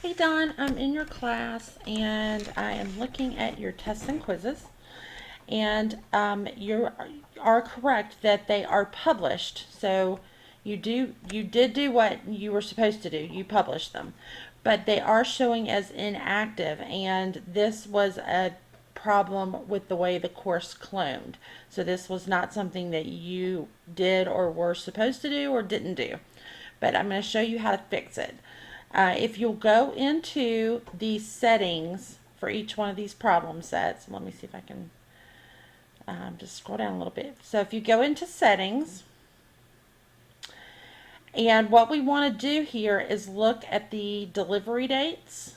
Hey Don, I'm in your class and I am looking at your tests and quizzes. And you are correct that they are published. So you did do what you were supposed to do. You published them, but they are showing as inactive. And this was a problem with the way the course cloned. So this was not something that you did or were supposed to do or didn't do. But I'm going to show you how to fix it. If you'll go into the settings for each one of these problem sets, let me see if I can just scroll down a little bit. So if you go into settings, and what we want to do here is look at the delivery dates.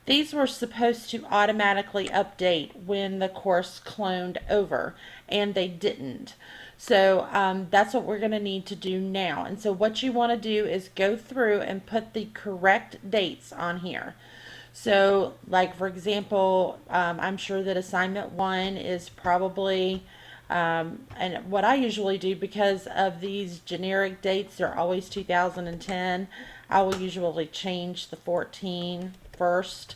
These were supposed to automatically update when the course cloned over, and they didn't. So that's what we're going to need to do now. And so what you want to do is go through and put the correct dates on here. So, like for example, I'm sure that assignment 1 is probably, and what I usually do because of these generic dates, they're always 2010. I will usually change the 14 first,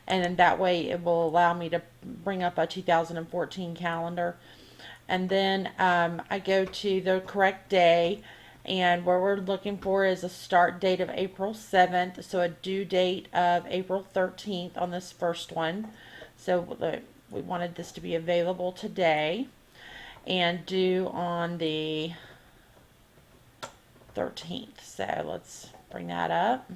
and then that way it will allow me to bring up a 2014 calendar. And then I go to the correct day, and what we're looking for is a start date of April 7th, so a due date of April 13th on this first one. So we wanted this to be available today and due on the 13th. So let's bring that up.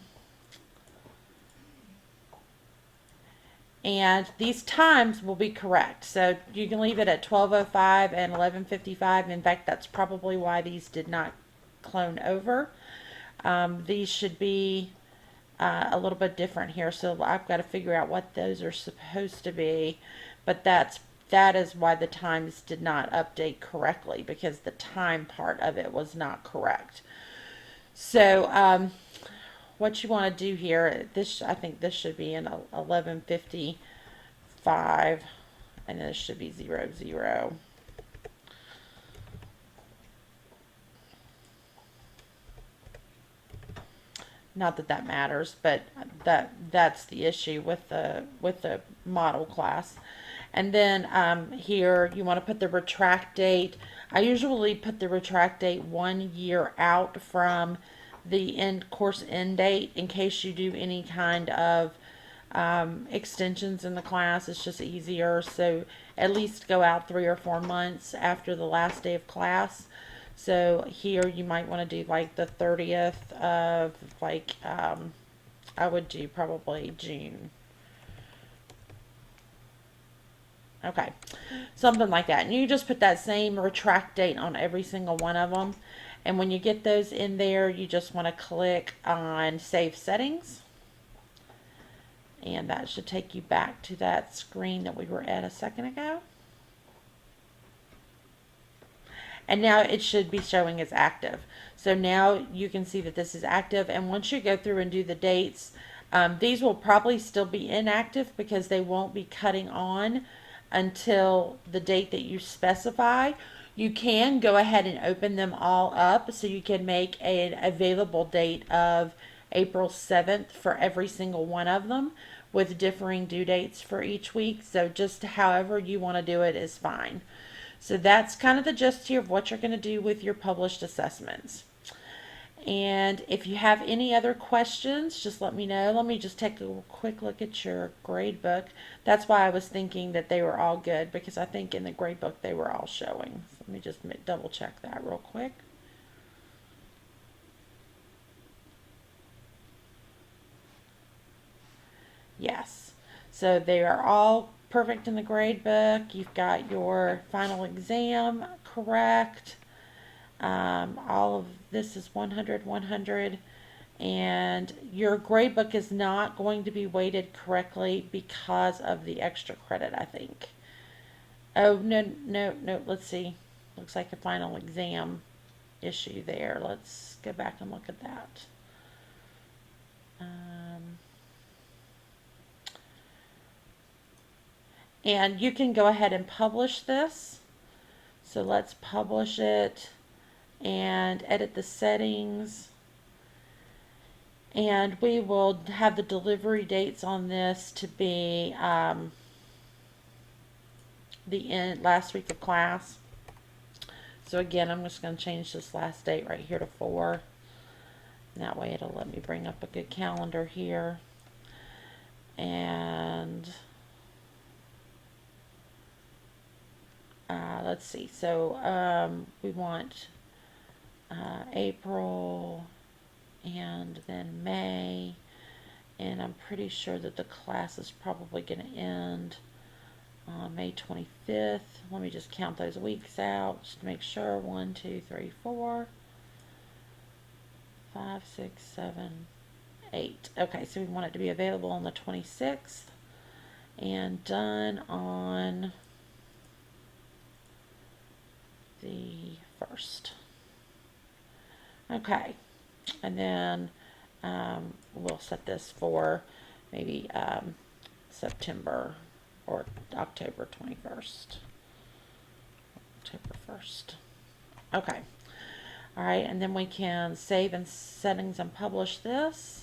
And these times will be correct. So you can leave it at 12:05 and 11:55. In fact, that's probably why these did not clone over. These should be a little bit different here, so I've got to figure out what those are supposed to be. But that is why the times did not update correctly, because the time part of it was not correct. So what you want to do here, this I think this should be in 11:55, and this should be 00. Not that that matters, but that's the issue with the model class. And then here you want to put the retract date. I usually put the retract date 1 year out from the end course end date in case you do any kind of extensions in the class. It's just easier. So at least go out 3 or 4 months after the last day of class. So here you might want to do like the 30th of like I would do probably June. Okay, something like that. And you just put that same retract date on every single one of them. And when you get those in there, you just want to click on Save Settings. And that should take you back to that screen that we were at a second ago. And now it should be showing as active. So now you can see that this is active. And once you go through and do the dates, these will probably still be inactive because they won't be cutting on until the date that you specify. You can go ahead and open them all up so you can make an available date of April 7th for every single one of them with differing due dates for each week. So just however you want to do it is fine. So that's kind of the gist here of what you're going to do with your published assessments. And if you have any other questions, just let me know. Let me just take a quick look at your grade book. That's why I was thinking that they were all good, because I think in the grade book they were all showing. So let me just double check that real quick. Yes. So they are all perfect in the grade book. You've got your final exam correct. All of this is 100, 100. And your grade book is not going to be weighted correctly because of the extra credit, I think. Oh, no, no, no. Let's see. Looks like a final exam issue there. Let's go back and look at that. And you can go ahead and publish this. So let's publish it and edit the settings. And we will have the delivery dates on this to be the last week of class. So again, I'm just going to change this last date right here to 4. And that way it'll let me bring up a good calendar here. And let's see. So we want April and then May. And I'm pretty sure that the class is probably going to end May 25th. Let me just count those weeks out just to make sure. 1, 2, 3, 4, 5, 6, 7, 8. Okay, so we want it to be available on the 26th and done on the 1st. Okay, and then we'll set this for maybe September or October 21st. October 1st. Okay. All right, and then we can save in settings and publish this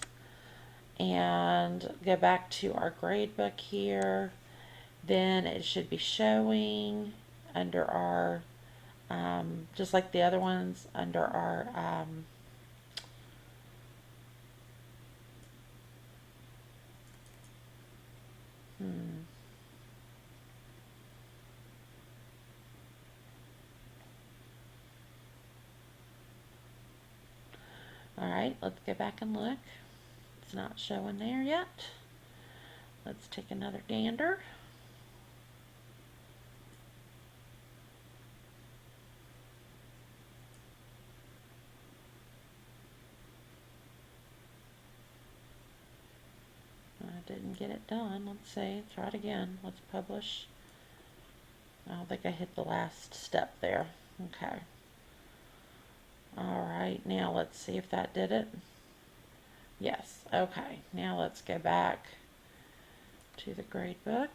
and go back to our gradebook here. Then it should be showing under our, just like the other ones, under our all right, let's go back and look. It's not showing there yet. Let's take another gander. I didn't get it done. Let's see. Try it again. Let's publish. I don't think I hit the last step there. Okay. Alright, now let's see if that did it. Yes, okay. Now let's go back to the gradebook.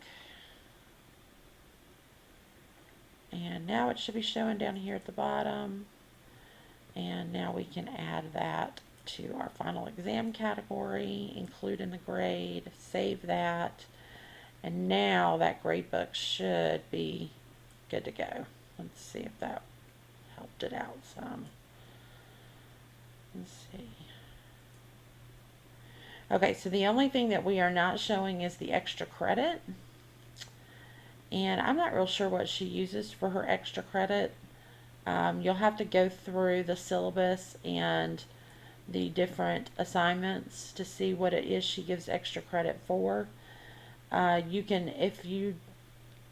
And now it should be showing down here at the bottom. And now we can add that to our final exam category, include in the grade, save that. And now that gradebook should be good to go. Let's see if that helped it out some. Let's see. Okay, so the only thing that we are not showing is the extra credit. And I'm not real sure what she uses for her extra credit. You'll have to go through the syllabus and the different assignments to see what it is she gives extra credit for. You can, if you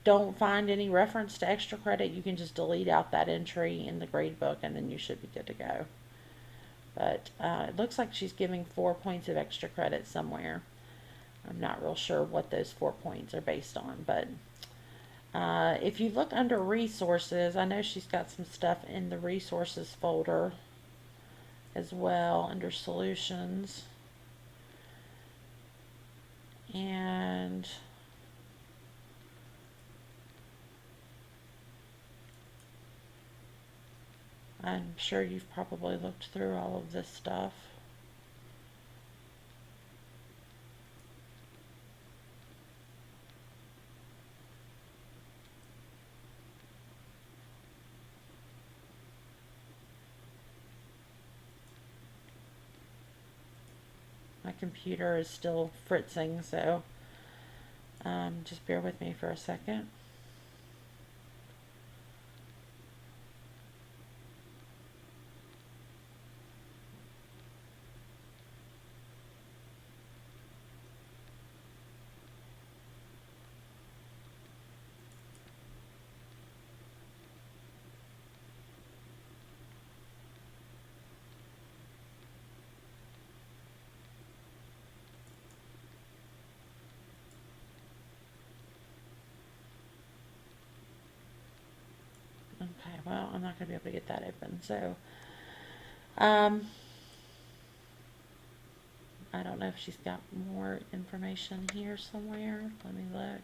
don't find any reference to extra credit, you can just delete out that entry in the grade book and then you should be good to go. But it looks like she's giving 4 points of extra credit somewhere. I'm not real sure what those 4 points are based on, but if you look under resources, I know she's got some stuff in the resources folder as well under solutions. And I'm sure you've probably looked through all of this stuff. My computer is still fritzing, so just bear with me for a second. Okay, well, I'm not going to be able to get that open, so I don't know if she's got more information here somewhere. Let me look.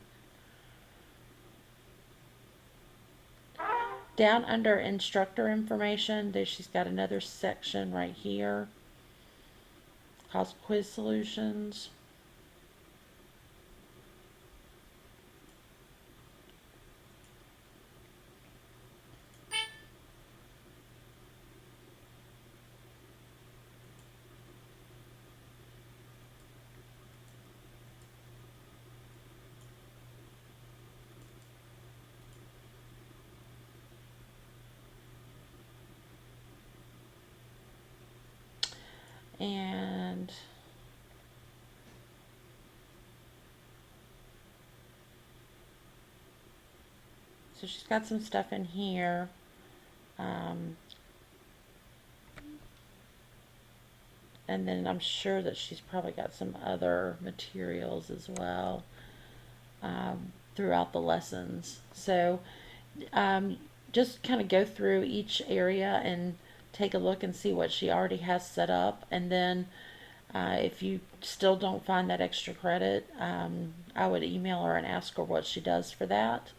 Down under instructor information, she's got another section right here Cost quiz solutions. And so she's got some stuff in here. And then I'm sure that she's probably got some other materials as well throughout the lessons. So just kind of go through each area and take a look and see what she already has set up. And then if you still don't find that extra credit, I would email her and ask her what she does for that.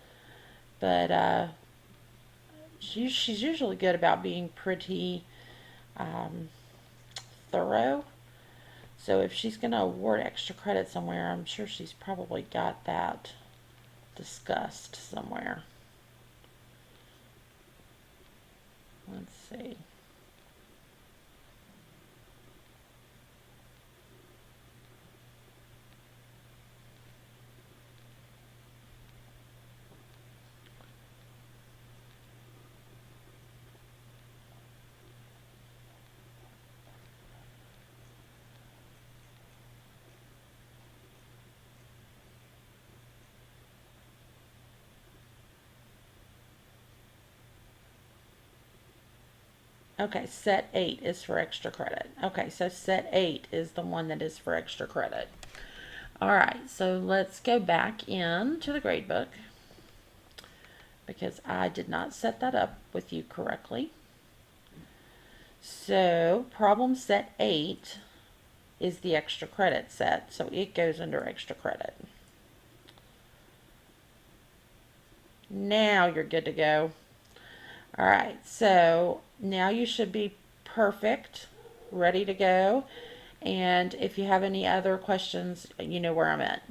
But she's usually good about being pretty thorough. So if she's going to award extra credit somewhere, I'm sure she's probably got that discussed somewhere. Let's see. Okay, set 8 is for extra credit. Okay, so set 8 is the one that is for extra credit. All right, so let's go back into the gradebook because I did not set that up with you correctly. So problem set 8 is the extra credit set, so it goes under extra credit. Now you're good to go. All right, so now you should be perfect, ready to go. And if you have any other questions, you know where I'm at.